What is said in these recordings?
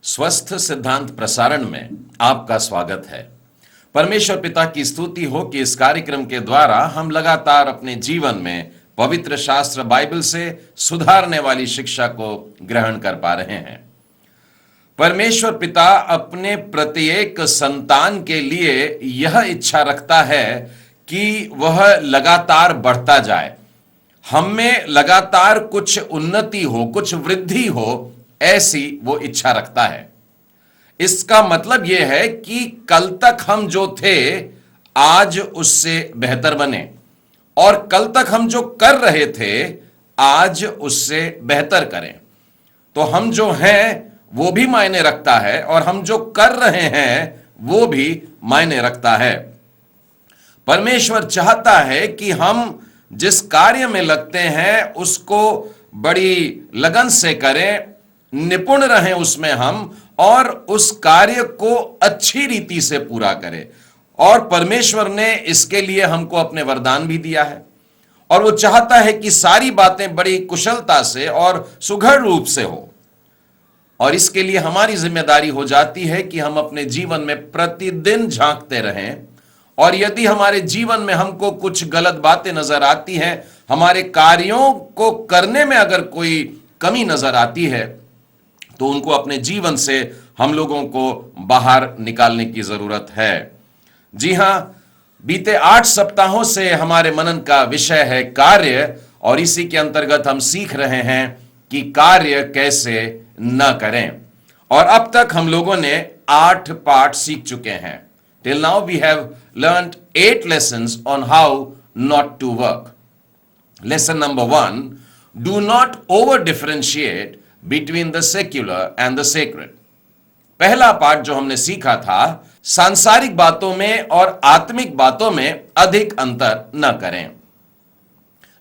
स्वस्थ सिद्धांत प्रसारण में आपका स्वागत है। परमेश्वर पिता की स्तुति हो कि इस कार्यक्रम के द्वारा हम लगातार अपने जीवन में पवित्र शास्त्र बाइबल से सुधारने वाली शिक्षा को ग्रहण कर पा रहे हैं। परमेश्वर पिता अपने प्रत्येक संतान के लिए यह इच्छा रखता है कि वह लगातार बढ़ता जाए, हम में लगातार कुछ उन्नति हो, कुछ वृद्धि हो, ऐसी वो इच्छा रखता है। इसका मतलब यह है कि कल तक हम जो थे आज उससे बेहतर बने, और कल तक हम जो कर रहे थे आज उससे बेहतर करें। तो हम जो हैं वो भी मायने रखता है, और हम जो कर रहे हैं वो भी मायने रखता है। परमेश्वर चाहता है कि हम जिस कार्य में लगते हैं उसको बड़ी लगन से करें, निपुण रहें उसमें हम, और उस कार्य को अच्छी रीति से पूरा करें। और परमेश्वर ने इसके लिए हमको अपने वरदान भी दिया है, और वो चाहता है कि सारी बातें बड़ी कुशलता से और सुघड़ रूप से हो। और इसके लिए हमारी जिम्मेदारी हो जाती है कि हम अपने जीवन में प्रतिदिन झांकते रहें, और यदि हमारे जीवन में हमको कुछ गलत बातें नजर आती हैं, हमारे कार्यों को करने में अगर कोई कमी नजर आती है, तो उनको अपने जीवन से हम लोगों को बाहर निकालने की जरूरत है। जी हां, बीते 8 सप्ताहों से हमारे मनन का विषय है कार्य, और इसी के अंतर्गत हम सीख रहे हैं कि कार्य कैसे न करें। और अब तक हम लोगों ने 8 पाठ सीख चुके हैं। Till now we have learned 8 lessons on how not to work. Lesson number 1, do not over differentiate between the secular and the sacred. पहला पाठ जो हमने सीखा था, सांसारिक बातों में और आत्मिक बातों में अधिक अंतर न करें।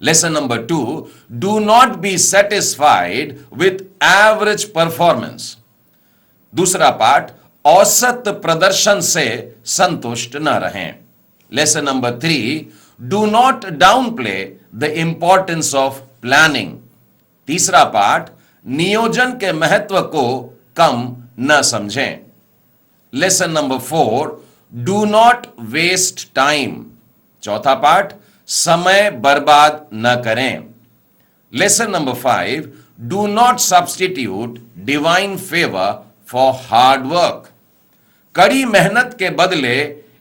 Lesson number 2, do not be satisfied with average performance. दूसरा पाठ, औसत प्रदर्शन से संतुष्ट न रहें। Lesson number 3, do not downplay the importance of planning. तीसरा पाठ, नियोजन के महत्व को कम न समझें। Lesson number 4, do not waste time. चौथा पाठ, समय बर्बाद न करें। Lesson number 5, do not substitute divine favour for hard work. कड़ी मेहनत के बदले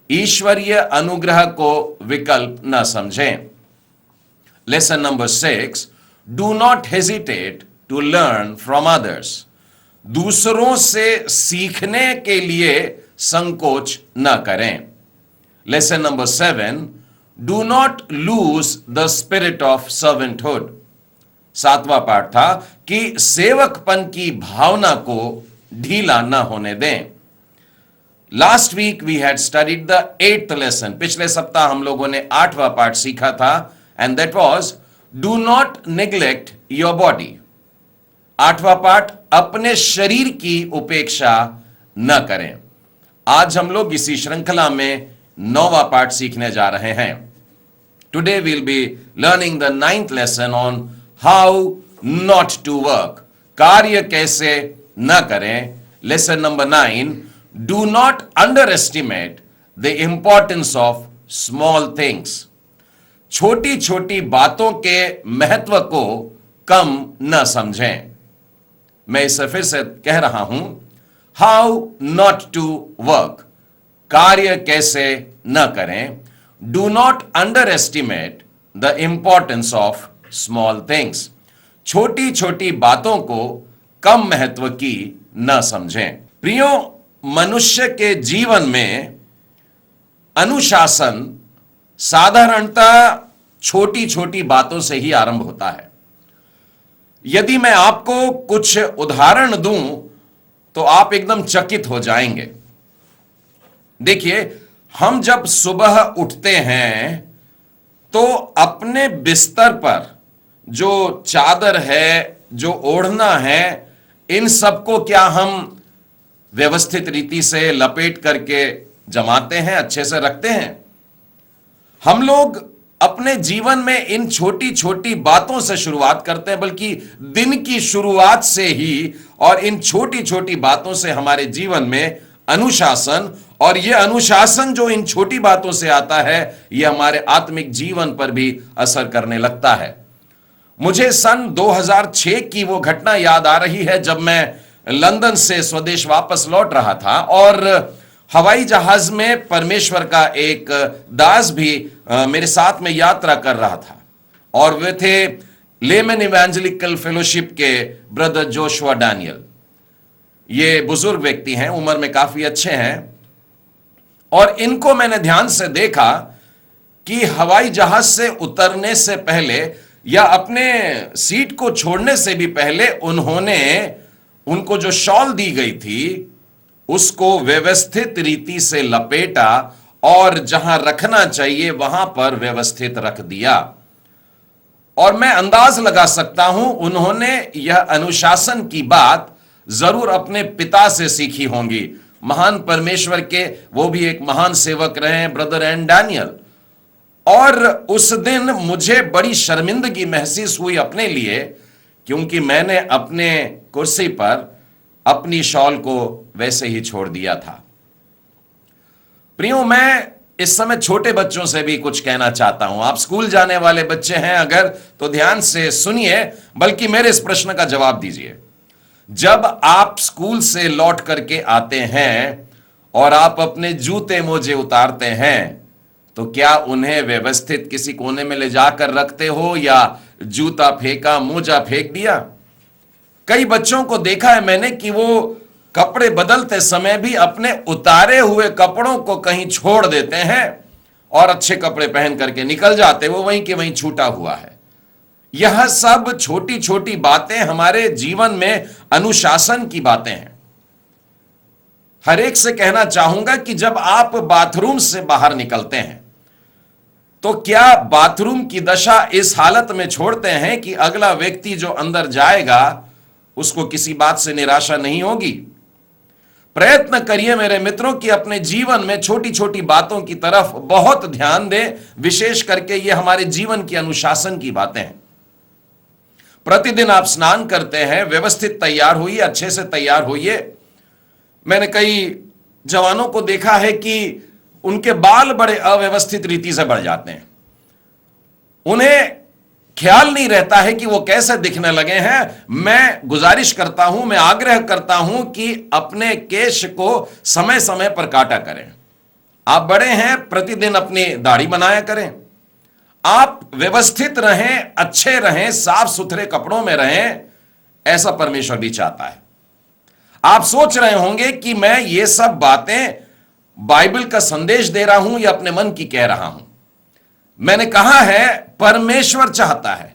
ईश्वरीय अनुग्रह को विकल्प न समझें। Lesson number 6, do not hesitate to learn from others. दूसरों से सीखने के लिए संकोच न करें। Lesson number 7, do not lose the spirit of servanthood. सातवां पाठ था कि सेवकपन की भावना को ढीला न होने दें। Last week we had studied the 8th lesson. पिछले सप्ताह हम लोगों ने 8वां पाठ सीखा था, and that was do not neglect your body. 8वां पाठ, अपने शरीर की उपेक्षा न करें। आज हम लोग इसी श्रृंखला में 9वां पाठ सीखने जा रहे हैं। Today we'll be learning the 9th lesson on how not to work. कार्य कैसे न करें। Lesson number 9, do not underestimate the importance of small things. छोटी छोटी बातों के महत्व को कम न समझें। मैं इसे फिर से कह रहा हूं, हाउ नॉट टू वर्क, कार्य कैसे न करें। Do not underestimate the importance of small things. छोटी छोटी बातों को कम महत्व की न समझें। प्रियो, मनुष्य के जीवन में अनुशासन साधारणतः छोटी छोटी बातों से ही आरंभ होता है। यदि मैं आपको कुछ उदाहरण दूं तो आप एकदम चकित हो जाएंगे। देखिए, हम जब सुबह उठते हैं तो अपने बिस्तर पर जो चादर है, जो ओढ़ना है, इन सबको क्या हम व्यवस्थित रीति से लपेट करके जमाते हैं, अच्छे से रखते हैं? हम लोग अपने जीवन में इन छोटी छोटी बातों से शुरुआत करते हैं, बल्कि दिन की शुरुआत से ही, और इन छोटी छोटी बातों से हमारे जीवन में अनुशासन, और यह अनुशासन जो इन छोटी बातों से आता है, यह हमारे आत्मिक जीवन पर भी असर करने लगता है। मुझे सन 2006 की वो घटना याद आ रही है, जब मैं लंदन से स्वदेश वापस लौट रहा था और हवाई जहाज में परमेश्वर का एक दास भी मेरे साथ में यात्रा कर रहा था, और वे थे लेमन इवेंजेलिकल फेलोशिप के ब्रदर जोशुआ डैनियल। ये बुजुर्ग व्यक्ति हैं, उम्र में काफी अच्छे हैं, और इनको मैंने ध्यान से देखा कि हवाई जहाज से उतरने से पहले या अपने सीट को छोड़ने से भी पहले उनको जो शॉल दी गई थी उसको व्यवस्थित रीति से लपेटा और जहां रखना चाहिए वहां पर व्यवस्थित रख दिया। और मैं अंदाज लगा सकता हूं उन्होंने यह अनुशासन की बात जरूर अपने पिता से सीखी होंगी। महान परमेश्वर के वो भी एक महान सेवक रहे ब्रदर एंड डैनियल। और उस दिन मुझे बड़ी शर्मिंदगी महसूस हुई अपने लिए, क्योंकि मैंने अपने कुर्सी पर अपनी शॉल को वैसे ही छोड़ दिया था। प्रियो, मैं इस समय छोटे बच्चों से भी कुछ कहना चाहता हूं। आप स्कूल जाने वाले बच्चे हैं अगर, तो ध्यान से सुनिए, बल्कि मेरे इस प्रश्न का जवाब दीजिए। जब आप स्कूल से लौट करके आते हैं और आप अपने जूते मोजे उतारते हैं, तो क्या उन्हें व्यवस्थित किसी कोने में ले जाकर रखते हो या जूता फेंका, मोजा फेंक दिया? कई बच्चों को देखा है मैंने कि वो कपड़े बदलते समय भी अपने उतारे हुए कपड़ों को कहीं छोड़ देते हैं और अच्छे कपड़े पहन करके निकल जाते, वो वहीं के वहीं छूटा हुआ है। यह सब छोटी छोटी बातें हमारे जीवन में अनुशासन की बातें हैं। हर एक से कहना चाहूंगा कि जब आप बाथरूम से बाहर निकलते हैं तो क्या बाथरूम की दशा इस हालत में छोड़ते हैं कि अगला व्यक्ति जो अंदर जाएगा उसको किसी बात से निराशा नहीं होगी? प्रयत्न करिए मेरे मित्रों कि अपने जीवन में छोटी छोटी बातों की तरफ बहुत ध्यान दें, विशेष करके ये हमारे जीवन की अनुशासन की बातें हैं। प्रतिदिन आप स्नान करते हैं, व्यवस्थित तैयार होइए, अच्छे से तैयार होइए। मैंने कई जवानों को देखा है कि उनके बाल बड़े अव्यवस्थित रीति से बढ़ जाते हैं। उन्हें ख्याल नहीं रहता है कि वो कैसे दिखने लगे हैं। मैं गुजारिश करता हूं, मैं आग्रह करता हूं कि अपने केश को समय समय पर काटा करें। आप बड़े हैं, प्रतिदिन अपनी दाढ़ी बनाया करें। आप व्यवस्थित रहें, अच्छे रहें, साफ सुथरे कपड़ों में रहें, ऐसा परमेश्वर भी चाहता है। आप सोच रहे होंगे कि मैं ये सब बातें बाइबल का संदेश दे रहा हूं या अपने मन की कह रहा हूं। मैंने कहा है परमेश्वर चाहता है,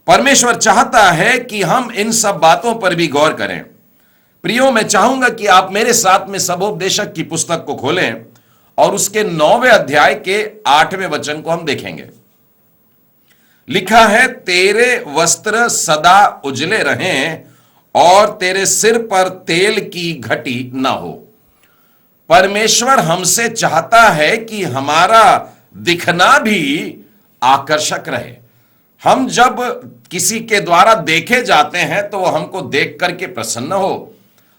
परमेश्वर चाहता है कि हम इन सब बातों पर भी गौर करें। प्रियो, मैं चाहूंगा कि आप मेरे साथ में सबोपदेशक की पुस्तक को खोलें और उसके 9वें अध्याय के 8वें वचन को हम देखेंगे। लिखा है, तेरे वस्त्र सदा उजले रहें और तेरे सिर पर तेल की घटी ना हो। परमेश्वर हमसे चाहता है कि हमारा दिखना भी आकर्षक रहे। हम जब किसी के द्वारा देखे जाते हैं तो हमको देख करके प्रसन्न हो।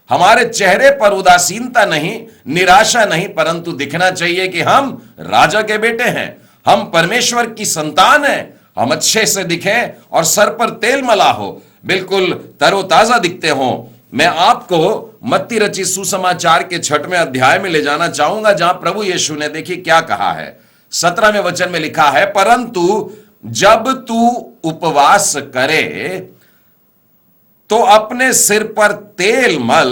हमारे चेहरे पर उदासीनता नहीं, निराशा नहीं, परंतु दिखना चाहिए कि हम राजा के बेटे हैं, हम परमेश्वर की संतान हैं। हम अच्छे से दिखें और सर पर तेल मला हो, बिल्कुल तरोताजा दिखते हो। मैं आपको मत्ती रचित सुसमाचार के 6वें अध्याय में ले जाना चाहूंगा, जहां प्रभु यीशु ने देखिए क्या कहा है। 17वें वचन में लिखा है, परंतु जब तू उपवास करे तो अपने सिर पर तेल मल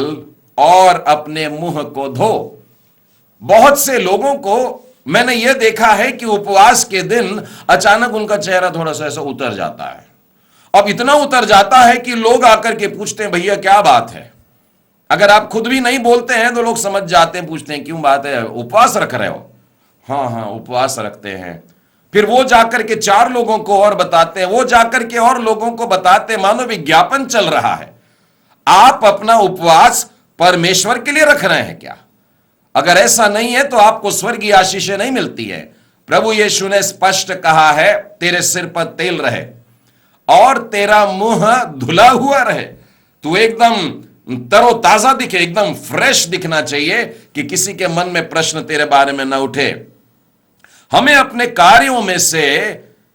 और अपने मुंह को धो। बहुत से लोगों को मैंने यह देखा है कि उपवास के दिन अचानक उनका चेहरा थोड़ा सा ऐसा उतर जाता है। अब इतना उतर जाता है कि लोग आकर के पूछते हैं, भैया क्या बात है? अगर आप खुद भी नहीं बोलते हैं तो लोग समझ जाते हैं, पूछते हैं क्यों बात है, उपवास रख रहे हो? हाँ हाँ उपवास रखते हैं। फिर वो जाकर के 4 लोगों को और बताते हैं, वो जाकर के और लोगों को बताते हैं, मानो विज्ञापन चल रहा है। आप अपना उपवास परमेश्वर के लिए रख रहे हैं क्या? अगर ऐसा नहीं है तो आपको स्वर्गीय आशीषें नहीं मिलती है। प्रभु यीशु ने स्पष्ट कहा है, तेरे सिर पर तेल रहे और तेरा मुंह धुला हुआ रहे, तू एकदम तरोताजा दिखे, एकदम फ्रेश दिखना चाहिए कि किसी के मन में प्रश्न तेरे बारे में न उठे। हमें अपने कार्यों में से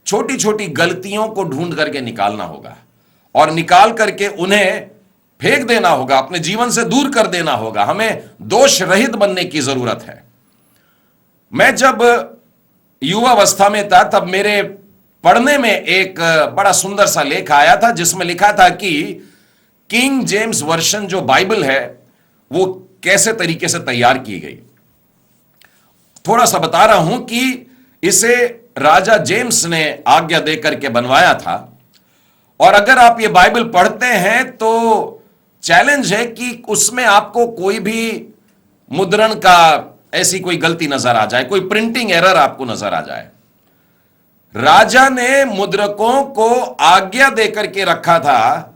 छोटी छोटी गलतियों को ढूंढ करके निकालना होगा और निकाल करके उन्हें फेंक देना होगा, अपने जीवन से दूर कर देना होगा। हमें दोष रहित बनने की जरूरत है। मैं जब युवावस्था में था तब मेरे पढ़ने में एक बड़ा सुंदर सा लेख आया था जिसमें लिखा था कि किंग जेम्स वर्शन जो बाइबल है वो कैसे तरीके से तैयार की गई। थोड़ा सा बता रहा हूं कि इसे राजा जेम्स ने आज्ञा देकर के बनवाया था। और अगर आप ये बाइबल पढ़ते हैं तो चैलेंज है कि उसमें आपको कोई भी मुद्रण का ऐसी कोई गलती नजर आ जाए, कोई प्रिंटिंग एरर आपको नजर आ जाए। राजा ने मुद्रकों को आज्ञा देकर के रखा था,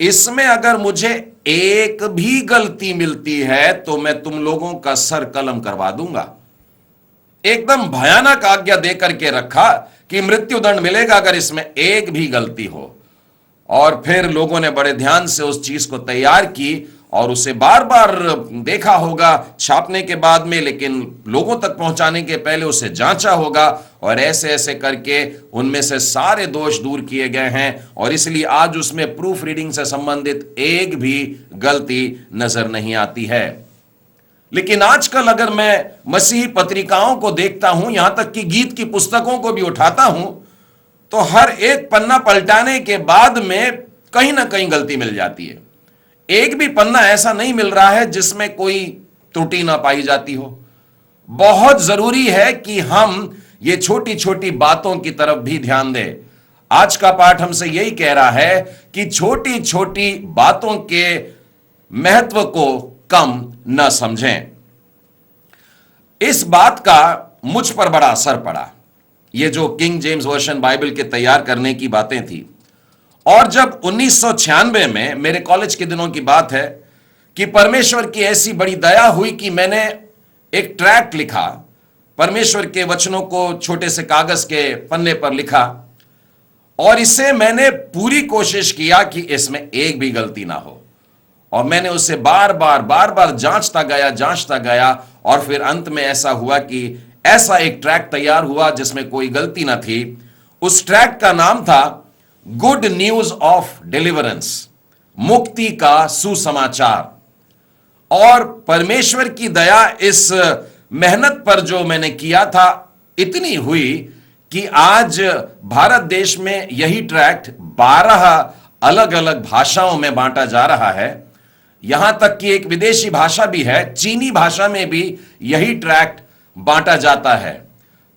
इसमें अगर मुझे एक भी गलती मिलती है तो मैं तुम लोगों का सर कलम करवा दूंगा। एकदम भयानक आज्ञा देकर के रखा कि मृत्युदंड मिलेगा अगर इसमें एक भी गलती हो। और फिर लोगों ने बड़े ध्यान से उस चीज को तैयार की और उसे बार बार देखा होगा छापने के बाद में, लेकिन लोगों तक पहुंचाने के पहले उसे जांचा होगा और ऐसे ऐसे करके उनमें से सारे दोष दूर किए गए हैं। और इसलिए आज उसमें प्रूफ रीडिंग से संबंधित एक भी गलती नजर नहीं आती है। लेकिन आजकल अगर मैं मसीही पत्रिकाओं को देखता हूं, यहां तक कि गीत की पुस्तकों को भी उठाता हूं, तो हर एक पन्ना पलटाने के बाद में कहीं ना कहीं गलती मिल जाती है। एक भी पन्ना ऐसा नहीं मिल रहा है जिसमें कोई त्रुटि ना पाई जाती हो। बहुत जरूरी है कि हम ये छोटी छोटी बातों की तरफ भी ध्यान दें। आज का पाठ हमसे यही कह रहा है कि छोटी छोटी बातों के महत्व को कम न समझें। इस बात का मुझ पर बड़ा असर पड़ा, ये जो किंग जेम्स वर्शन बाइबल के तैयार करने की बातें थी। और जब 1996 में मेरे कॉलेज के दिनों की बात है कि परमेश्वर की ऐसी बड़ी दया हुई कि मैंने एक ट्रैक्ट लिखा, परमेश्वर के वचनों को छोटे से कागज के पन्ने पर लिखा और इसे मैंने पूरी कोशिश किया कि इसमें एक भी गलती ना हो। और मैंने उसे बार बार जांचता गया और फिर अंत में ऐसा हुआ कि ऐसा एक ट्रैक्ट तैयार हुआ जिसमें कोई गलती ना थी। उस ट्रैक्ट का नाम था गुड न्यूज ऑफ डिलीवरेंस, मुक्ति का सुसमाचार। और परमेश्वर की दया इस मेहनत पर जो मैंने किया था इतनी हुई कि आज भारत देश में यही ट्रैक्ट 12 अलग अलग भाषाओं में बांटा जा रहा है। यहां तक कि एक विदेशी भाषा भी है, चीनी भाषा में भी यही ट्रैक्ट बांटा जाता है।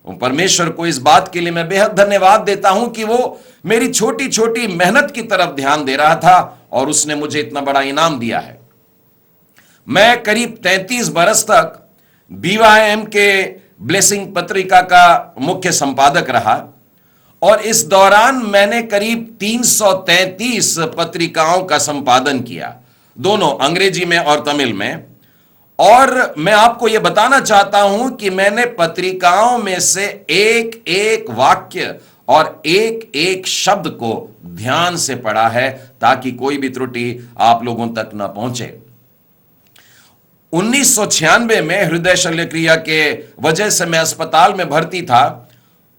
परमेश्वर को इस बात के लिए मैं बेहद धन्यवाद देता हूं कि वो मेरी छोटी छोटी मेहनत की तरफ ध्यान दे रहा था और उसने मुझे इतना बड़ा इनाम दिया है। मैं करीब 33 बरस तक BYM के ब्लेसिंग पत्रिका का मुख्य संपादक रहा और इस दौरान मैंने करीब 333 पत्रिकाओं का संपादन किया, दोनों अंग्रेजी में और तमिल में। और मैं आपको यह बताना चाहता हूं कि मैंने पत्रिकाओं में से एक एक वाक्य और एक एक शब्द को ध्यान से पढ़ा है ताकि कोई भी त्रुटि आप लोगों तक न पहुंचे। 1996 में हृदय शल्य क्रिया के वजह से मैं अस्पताल में भर्ती था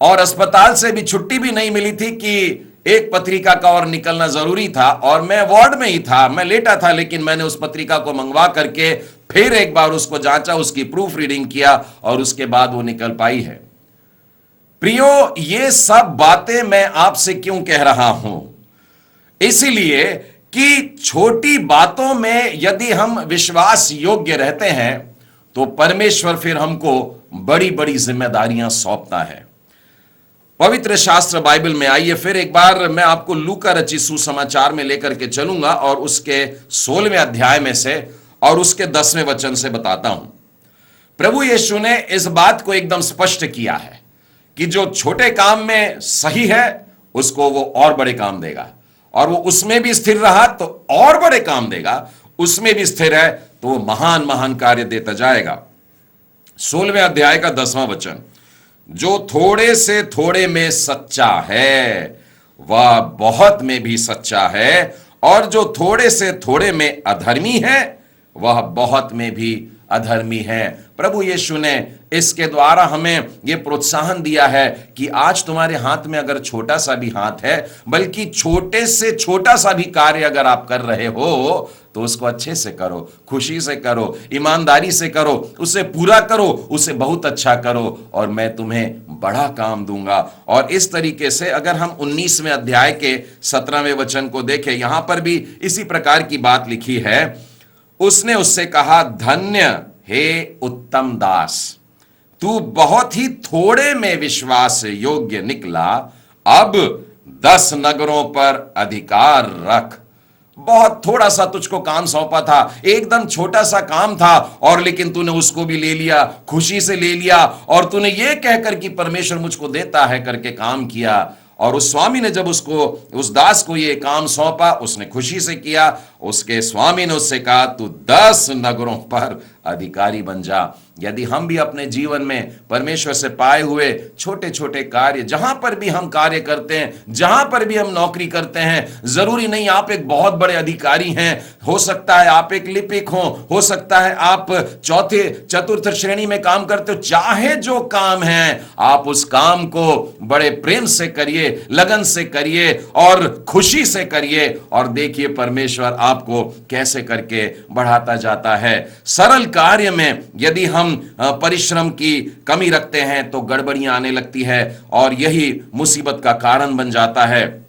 और अस्पताल से भी छुट्टी भी नहीं मिली थी कि एक पत्रिका का और निकलना जरूरी था और मैं वार्ड में ही था, मैं लेटा था, लेकिन मैंने उस पत्रिका को मंगवा करके फिर एक बार उसको जांचा, उसकी प्रूफ रीडिंग किया और उसके बाद वो निकल पाई है। प्रियो, ये सब बातें मैं आपसे क्यों कह रहा हूं? इसलिए कि छोटी बातों में यदि हम विश्वास योग्य रहते हैं तो परमेश्वर फिर हमको बड़ी बड़ी जिम्मेदारियां सौंपता है। पवित्र शास्त्र बाइबल में आइए फिर एक बार मैं आपको लूका रचित सुसमाचार में लेकर के चलूंगा और उसके 16वें अध्याय में से और उसके 10वें वचन से बताता हूं। प्रभु यीशु ने इस बात को एकदम स्पष्ट किया है कि जो छोटे काम में सही है उसको वो और बड़े काम देगा, और वो उसमें भी स्थिर रहा तो और बड़े काम देगा, उसमें भी स्थिर है तो वो महान महान कार्य देता जाएगा। 16वें अध्याय का 10वां वचन, जो थोड़े से थोड़े में सच्चा है वह बहुत में भी सच्चा है, और जो थोड़े से थोड़े में अधर्मी है वह बहुत में भी अधर्मी है। प्रभु यीशु ने इसके द्वारा हमें यह प्रोत्साहन दिया है कि आज तुम्हारे हाथ में अगर छोटा सा भी हाथ है, बल्कि छोटे से छोटा सा भी कार्य अगर आप कर रहे हो तो उसको अच्छे से करो, खुशी से करो, ईमानदारी से करो, उसे पूरा करो, उसे बहुत अच्छा करो, और मैं तुम्हें बड़ा काम दूंगा। और इस तरीके से अगर हम 19वें अध्याय के 17वें वचन को देखें, यहां पर भी इसी प्रकार की बात लिखी है। उसने उससे कहा, धन्य हे उत्तम दास, तू बहुत ही थोड़े में विश्वास योग्य निकला, अब 10 नगरों पर अधिकार रख। बहुत थोड़ा सा तुझको काम सौंपा था, एकदम छोटा सा काम था, और लेकिन तूने उसको भी ले लिया, खुशी से ले लिया, और तूने ये कहकर कि परमेश्वर मुझको देता है करके काम किया। और उस स्वामी ने जब उस दास को ये काम सौंपा, उसने खुशी से किया। उसके स्वामी ने उससे कहा, तू 10 नगरों पर अधिकारी बन जा। यदि हम भी अपने जीवन में परमेश्वर से पाए हुए छोटे छोटे कार्य, जहां पर भी हम कार्य करते हैं, जहां पर भी हम नौकरी करते हैं, जरूरी नहीं आप एक बहुत बड़े अधिकारी हैं, हो सकता है आप एक लिपिक हो सकता है आप चौथे चतुर्थ श्रेणी में काम करते हो, चाहे जो काम है आप उस काम को बड़े प्रेम से करिए, लगन से करिए और खुशी से करिए, और देखिए परमेश्वर आपको कैसे करके बढ़ाता जाता है। सरल कार्य में यदि हम परिश्रम की कमी रखते हैं तो गड़बड़ियां आने लगती है, और यही मुसीबत का कारण बन जाता है।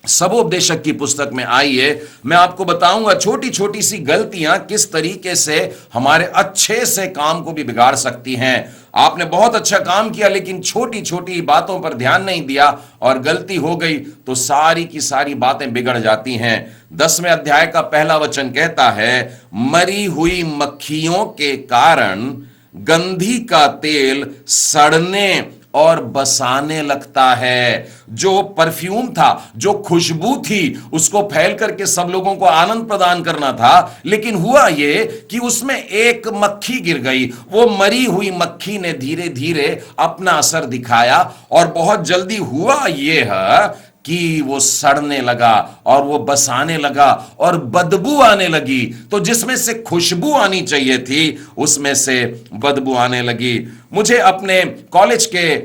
सबोपदेशक की पुस्तक में आइए, मैं आपको बताऊंगा छोटी छोटी सी गलतियां किस तरीके से हमारे अच्छे से काम को भी बिगाड़ सकती हैं। आपने बहुत अच्छा काम किया, लेकिन छोटी छोटी बातों पर ध्यान नहीं दिया और गलती हो गई तो सारी की सारी बातें बिगड़ जाती हैं। 10वें अध्याय का पहला वचन कहता है, मरी हुई मक्खियों के कारण गंधी का तेल सड़ने और बसाने लगता है। जो परफ्यूम था, जो खुशबू थी, उसको फैल करके सब लोगों को आनंद प्रदान करना था, लेकिन हुआ ये कि उसमें एक मक्खी गिर गई। वो मरी हुई मक्खी ने धीरे धीरे अपना असर दिखाया, और बहुत जल्दी हुआ ये है कि वो सड़ने लगा और वो बसाने लगा और बदबू आने लगी। तो जिसमें से खुशबू आनी चाहिए थी, उसमें से बदबू आने लगी। मुझे अपने कॉलेज के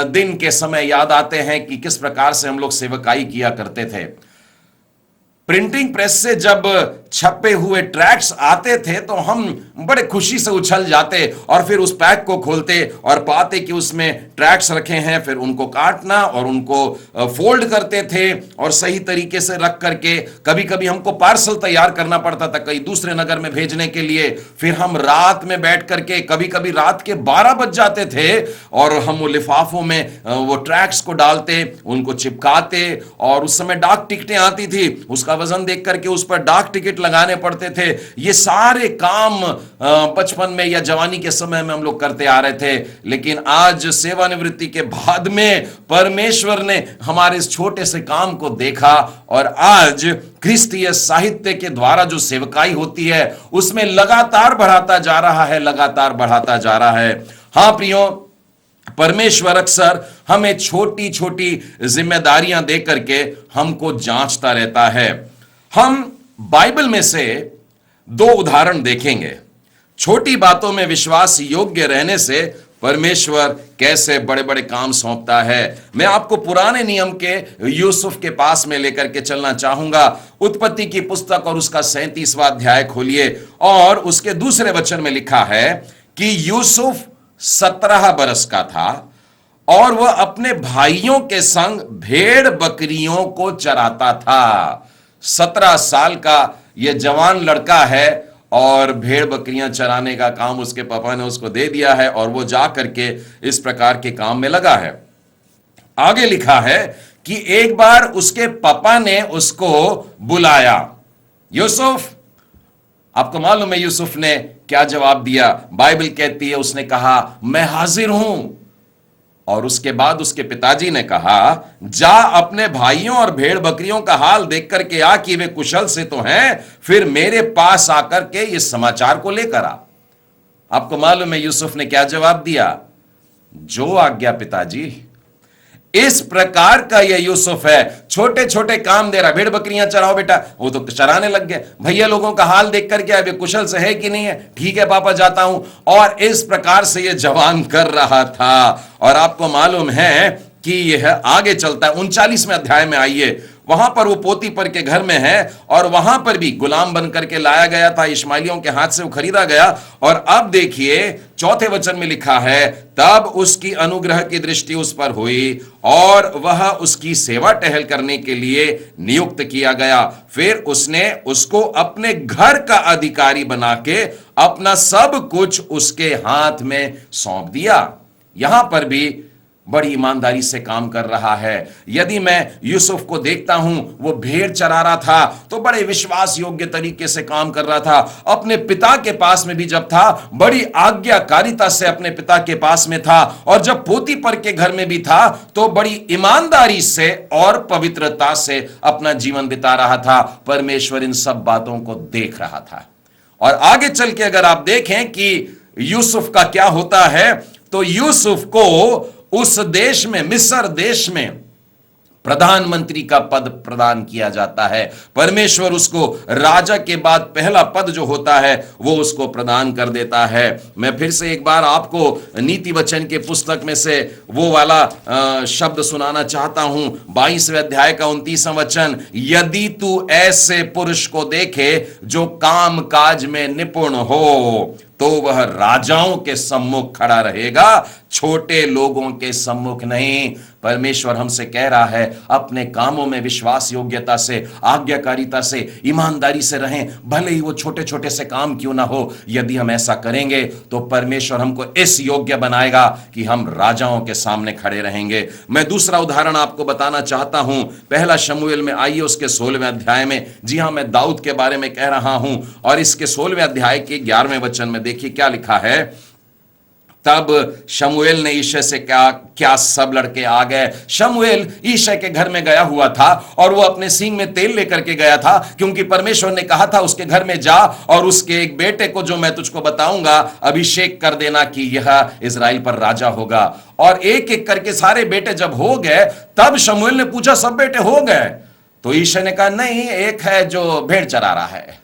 दिन के समय याद आते हैं कि किस प्रकार से हम लोग सेवकाई किया करते थे। प्रिंटिंग प्रेस से जब छपे हुए ट्रैक्ट्स आते थे तो हम बड़े खुशी से उछल जाते, और फिर उस पैक को खोलते और पाते कि उसमें ट्रैक्ट्स रखे हैं। फिर उनको काटना और उनको फोल्ड करते थे और सही तरीके से रख करके, कभी कभी हमको पार्सल तैयार करना पड़ता था कहीं दूसरे नगर में भेजने के लिए। फिर हम रात में बैठ करके, कभी कभी रात के 12 बज जाते थे, और हम वो लिफाफों में वो ट्रैक्ट्स को डालते, उनको चिपकाते, और उस समय डाक टिकटें आती थी, उसका वजन देख करके उस पर डाक टिकट लगाने पड़ते थे। ये सारे काम बचपन में या जवानी के समय में हम लोग करते आ रहे थे, लेकिन आज सेवानिवृत्ति के बाद में परमेश्वर ने हमारे इस छोटे से काम को देखा, और आज क्रिस्तीय साहित्य के द्वारा जो सेवकाई होती है उसमें लगातार बढ़ाता जा रहा है, लगातार बढ़ाता जा रहा है। हां प्रियो, परमेश्वर अक्सर हमें छोटी छोटी जिम्मेदारियां दे करके हमको जांचता रहता है। हम बाइबल में से 2 उदाहरण देखेंगे, छोटी बातों में विश्वास योग्य रहने से परमेश्वर कैसे बड़े बड़े काम सौंपता है। मैं आपको पुराने नियम के यूसुफ के पास में लेकर के चलना चाहूंगा। उत्पत्ति की पुस्तक और उसका 37वां अध्याय खोलिए, और उसके दूसरे वचन में लिखा है कि यूसुफ 17 बरस का था, और वह अपने भाइयों के संग भेड़ बकरियों को चराता था। 17 साल का यह जवान लड़का है, और भेड़ बकरियां चराने का काम उसके पापा ने उसको दे दिया है, और वो जा करके इस प्रकार के काम में लगा है। आगे लिखा है कि एक बार उसके पापा ने उसको बुलाया, यूसुफ। आपको मालूम है यूसुफ ने क्या जवाब दिया? बाइबल कहती है उसने कहा, मैं हाजिर हूं। और उसके बाद उसके पिताजी ने कहा, जा अपने भाइयों और भेड़ बकरियों का हाल देख करके आ कि वे कुशल से तो हैं, फिर मेरे पास आकर के इस समाचार को लेकर आ। आपको मालूम है यूसुफ ने क्या जवाब दिया? जो आज्ञा पिताजी। इस प्रकार का ये यूसुफ है, छोटे छोटे काम दे रहा। भेड़ बकरियां चराओ बेटा, वो तो चराने लग गए। भैया लोगों का हाल देख करके अभी कुशल से है कि नहीं है, ठीक है पापा जाता हूं। और इस प्रकार से ये जवान कर रहा था। और आपको मालूम है कि यह आगे चलता है 39वें अध्याय में। आइए, वहां पर वो पोतीपर के घर में है और वहां पर भी गुलाम बन करके लाया गया था, इश्माइलियों के हाथ से वो खरीदा गया। और अब देखिए 4 वचन में लिखा है, तब उसकी अनुग्रह की दृष्टि उस पर हुई और वह उसकी सेवा टहल करने के लिए नियुक्त किया गया। फिर उसने उसको अपने घर का अधिकारी बना के अपना सब कुछ उसके हाथ में सौंप दिया। यहां पर भी बड़ी ईमानदारी से काम कर रहा है। यदि मैं यूसुफ को देखता हूं, वो भेड़ चरा रहा था तो बड़े विश्वास योग्य तरीके से काम कर रहा था। अपने पिता के पास में भी जब था, बड़ी आज्ञाकारिता से अपने पिता के पास में था। और जब पोतीपर के घर में भी था तो बड़ी ईमानदारी से और पवित्रता से अपना जीवन बिता रहा था। परमेश्वर इन सब बातों को देख रहा था। और आगे चल के अगर आप देखें कि यूसुफ का क्या होता है, तो यूसुफ को उस देश में, मिस्र देश में प्रधानमंत्री का पद प्रदान किया जाता है। परमेश्वर उसको राजा के बाद पहला पद जो होता है वो उसको प्रदान कर देता है। मैं फिर से एक बार आपको नीति वचन के पुस्तक में से वो वाला शब्द सुनाना चाहता हूं। 22वें अध्याय का 29वां वचन, यदि तू ऐसे पुरुष को देखे जो काम काज में निपुण हो तो वह राजाओं के सम्मुख खड़ा रहेगा, छोटे लोगों के सम्मुख नहीं। परमेश्वर हमसे कह रहा है, अपने कामों में विश्वास योग्यता से, आज्ञाकारिता से, ईमानदारी से रहें, भले ही वो छोटे छोटे से काम क्यों ना हो। यदि हम ऐसा करेंगे तो परमेश्वर हमको इस योग्य बनाएगा कि हम राजाओं के सामने खड़े रहेंगे। मैं दूसरा उदाहरण आपको बताना चाहता हूं, पहला शमूएल में। आइए उसके 16वें अध्याय में। जी हां, मैं दाऊद के बारे में कह रहा हूं। और इसके 16वें अध्याय के 11वें वचन में देखिए क्या लिखा है, तब शमूएल ने ईशै से क्या सब लड़के आ गए। शमूएल ईशै के घर में गया हुआ था और वो अपने सींग में तेल लेकर के गया था, क्योंकि परमेश्वर ने कहा था उसके घर में जा और उसके एक बेटे को, जो मैं तुझको बताऊंगा, अभिषेक कर देना कि यह इजराइल पर राजा होगा। और एक एक करके सारे बेटे जब हो गए, तब शमूएल ने पूछा, सब बेटे हो गए? तो ईशै ने कहा, नहीं, एक है जो भेड़ चरा रहा है।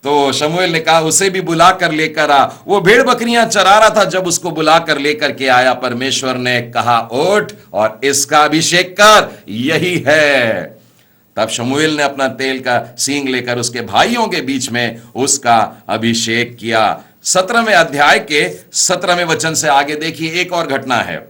तो शमूएल ने कहा, उसे भी बुला कर लेकर आ। वो भेड़ बकरियां चरा रहा था। जब उसको बुला कर लेकर के आया, परमेश्वर ने कहा, उठ और इसका अभिषेक कर, यही है। तब शमूएल ने अपना तेल का सींग लेकर उसके भाइयों के बीच में उसका अभिषेक किया। 17वें अध्याय के 17वें वचन से आगे देखिए, एक और घटना है।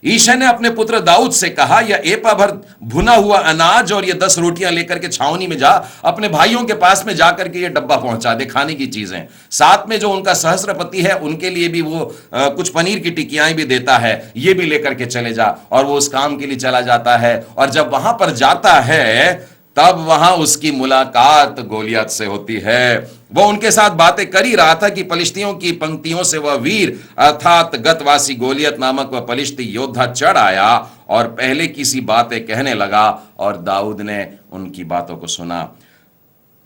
ईशै ने अपने पुत्र दाऊद से कहा, यह एपा भर भुना हुआ अनाज और ये 10 रोटियां लेकर के छावनी में जा, अपने भाइयों के पास में जाकर के ये डब्बा पहुंचा दे, खाने की चीजें। साथ में जो उनका सहस्त्रपति है, उनके लिए भी वो कुछ पनीर की टिकियां भी देता है, ये भी लेकर के चले जा। और वो उस काम के लिए चला जाता है। और जब वहां पर जाता है, तब वहां उसकी मुलाकात गोलियत से होती है। वो उनके साथ बातें कर ही रहा था कि पलिश्तियों की पंक्तियों से वह वीर अर्थात गतवासी गोलियत नामक वह पलिश्ती योद्धा चढ़ आया और पहले की सी बातें कहने लगा, और दाऊद ने उनकी बातों को सुना।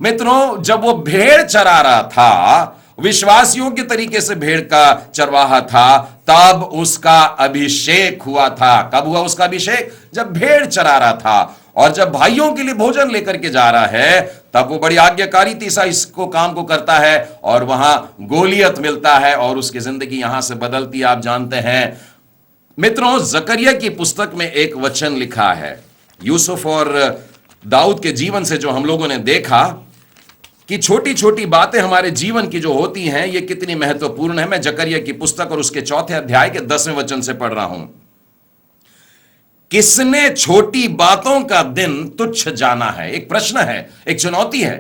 मित्रों, जब वो भेड़ चरा रहा था, विश्वास योग्य तरीके से भेड़ का चरवाहा था, तब उसका अभिषेक हुआ था। कब हुआ उसका अभिषेक? जब भेड़ चरा रहा था। और जब भाइयों के लिए भोजन लेकर के जा रहा है, तब वो बड़ी आज्ञाकारी सा इसको काम को करता है और वहां गोलियत मिलता है और उसकी जिंदगी यहां से बदलती, आप जानते हैं। मित्रों, जकरिया की पुस्तक में एक वचन लिखा है, यूसुफ और दाऊद के जीवन से जो हम लोगों ने देखा कि छोटी छोटी बातें हमारे जीवन की जो होती हैं, ये कितनी महत्वपूर्ण है। मैं जकरिया की पुस्तक और उसके 4 अध्याय के 10वें वचन से पढ़ रहा हूं। किसने छोटी बातों का दिन तुच्छ जाना है? एक प्रश्न है, एक चुनौती है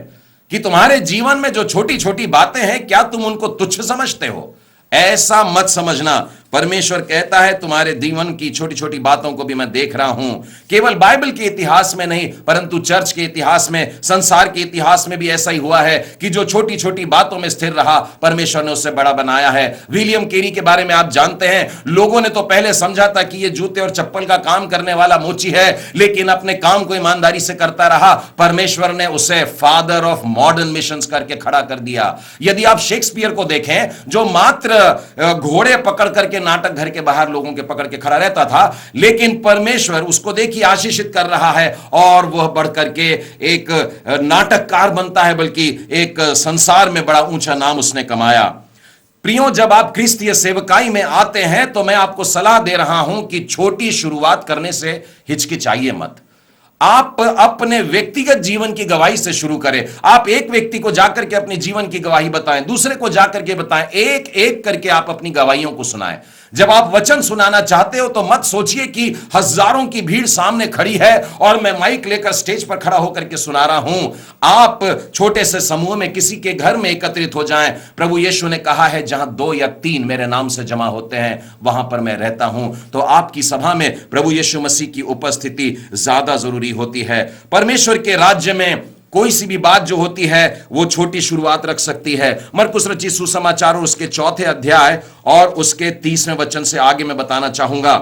कि तुम्हारे जीवन में जो छोटी छोटी बातें हैं, क्या तुम उनको तुच्छ समझते हो? ऐसा मत समझना। परमेश्वर कहता है, तुम्हारे जीवन की छोटी छोटी बातों को भी मैं देख रहा हूं। केवल बाइबल के इतिहास में नहीं, परंतु चर्च के इतिहास में, संसार के इतिहास में भी ऐसा ही हुआ है कि जो छोटी छोटी बातों में स्थिर रहा, परमेश्वर ने उससे बड़ा बनाया है। विलियम केरी के बारे में आप जानते हैं। लोगों ने तो पहले समझा था कि यह जूते और चप्पल का काम करने वाला मोची है, लेकिन अपने काम को ईमानदारी से करता रहा। परमेश्वर ने उसे फादर ऑफ मॉडर्न मिशंस करके खड़ा कर दिया। यदि आप शेक्सपियर को देखें, जो मात्र घोड़े पकड़ करके नाटक घर के बाहर लोगों के पकड़ के खड़ा रहता था, लेकिन परमेश्वर उसको देखिए आशीषित कर रहा है और वह बढ़ करके एक नाटककार बनता है, बल्कि एक संसार में बड़ा ऊंचा नाम उसने कमाया। प्रियो, जब आप क्रिस्तीय सेवकाई में आते हैं तो मैं आपको सलाह दे रहा हूं कि छोटी शुरुआत करने से हिचकिचाइए मत। आप अपने व्यक्तिगत जीवन की गवाही से शुरू करें। आप एक व्यक्ति को जाकर के अपने जीवन की गवाही बताएं, दूसरे को जाकर के बताएं, एक एक करके आप अपनी गवाहियों को सुनाएं। जब आप वचन सुनाना चाहते हो तो मत सोचिए कि हजारों की भीड़ सामने खड़ी है और मैं माइक लेकर स्टेज पर खड़ा होकर के सुना रहा हूं। आप छोटे से समूह में किसी के घर में एकत्रित हो जाएं। प्रभु यीशु ने कहा है, जहां 2 या 3 मेरे नाम से जमा होते हैं वहां पर मैं रहता हूं। तो आपकी सभा में प्रभु यीशु मसीह की उपस्थिति ज्यादा जरूरी होती है। परमेश्वर के राज्य में कोई सी भी बात जो होती है वो छोटी शुरुआत रख सकती है। मरकुस रचित सुसमाचार और उसके 4थे अध्याय और उसके 30वें वचन से आगे मैं बताना चाहूंगा,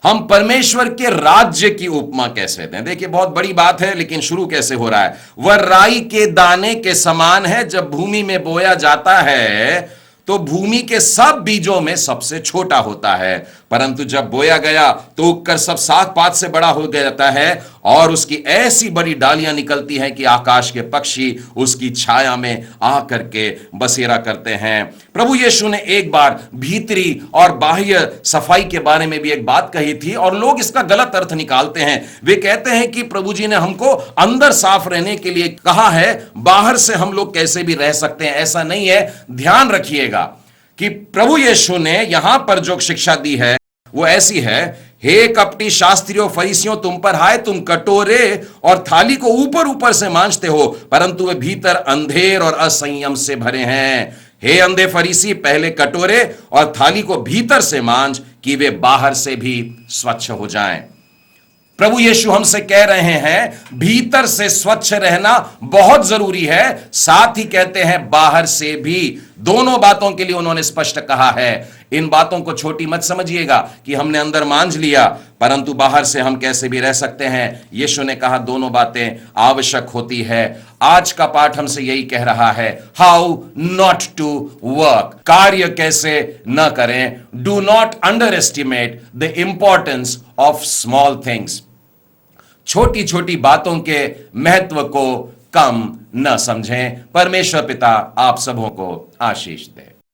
हम परमेश्वर के राज्य की उपमा कैसे दें। देखिए, बहुत बड़ी बात है, लेकिन शुरू कैसे हो रहा है। वह राई के दाने के समान है, जब भूमि में बोया जाता है तो भूमि के सब बीजों में सबसे छोटा होता है, परंतु जब बोया गया तो उगकर सब साग पात से बड़ा हो जाता है और उसकी ऐसी बड़ी डालियां निकलती हैं कि आकाश के पक्षी उसकी छाया में आकर के बसेरा करते हैं। प्रभु यीशु ने एक बार भीतरी और बाह्य सफाई के बारे में भी एक बात कही थी और लोग इसका गलत अर्थ निकालते हैं। वे कहते हैं कि प्रभु जी ने हमको अंदर साफ रहने के लिए कहा है, बाहर से हम लोग कैसे भी रह सकते हैं। ऐसा नहीं है। ध्यान रखिएगा कि प्रभु यीशु ने यहां पर जो शिक्षा दी है वो ऐसी है, हे कपटी शास्त्रियों फरीसियों, तुम पर हाय, तुम कटोरे और थाली को ऊपर ऊपर से मांजते हो, परंतु वे भीतर अंधेर और असंयम से भरे हैं। हे अंधे फरीसी, पहले कटोरे और थाली को भीतर से मांज कि वे बाहर से भी स्वच्छ हो जाएं। प्रभु यीशु हमसे कह रहे हैं भीतर से स्वच्छ रहना बहुत जरूरी है, साथ ही कहते हैं बाहर से भी। दोनों बातों के लिए उन्होंने स्पष्ट कहा है। इन बातों को छोटी मत समझिएगा कि हमने अंदर मांझ लिया परंतु बाहर से हम कैसे भी रह सकते हैं। यीशु ने कहा दोनों बातें आवश्यक होती है। आज का पाठ हमसे यही कह रहा है, हाउ नॉट टू वर्क, कार्य कैसे न करें। Do not underestimate the importance of small things. छोटी छोटी बातों के महत्व को कम न समझें। परमेश्वर पिता आप सबों को आशीष दे।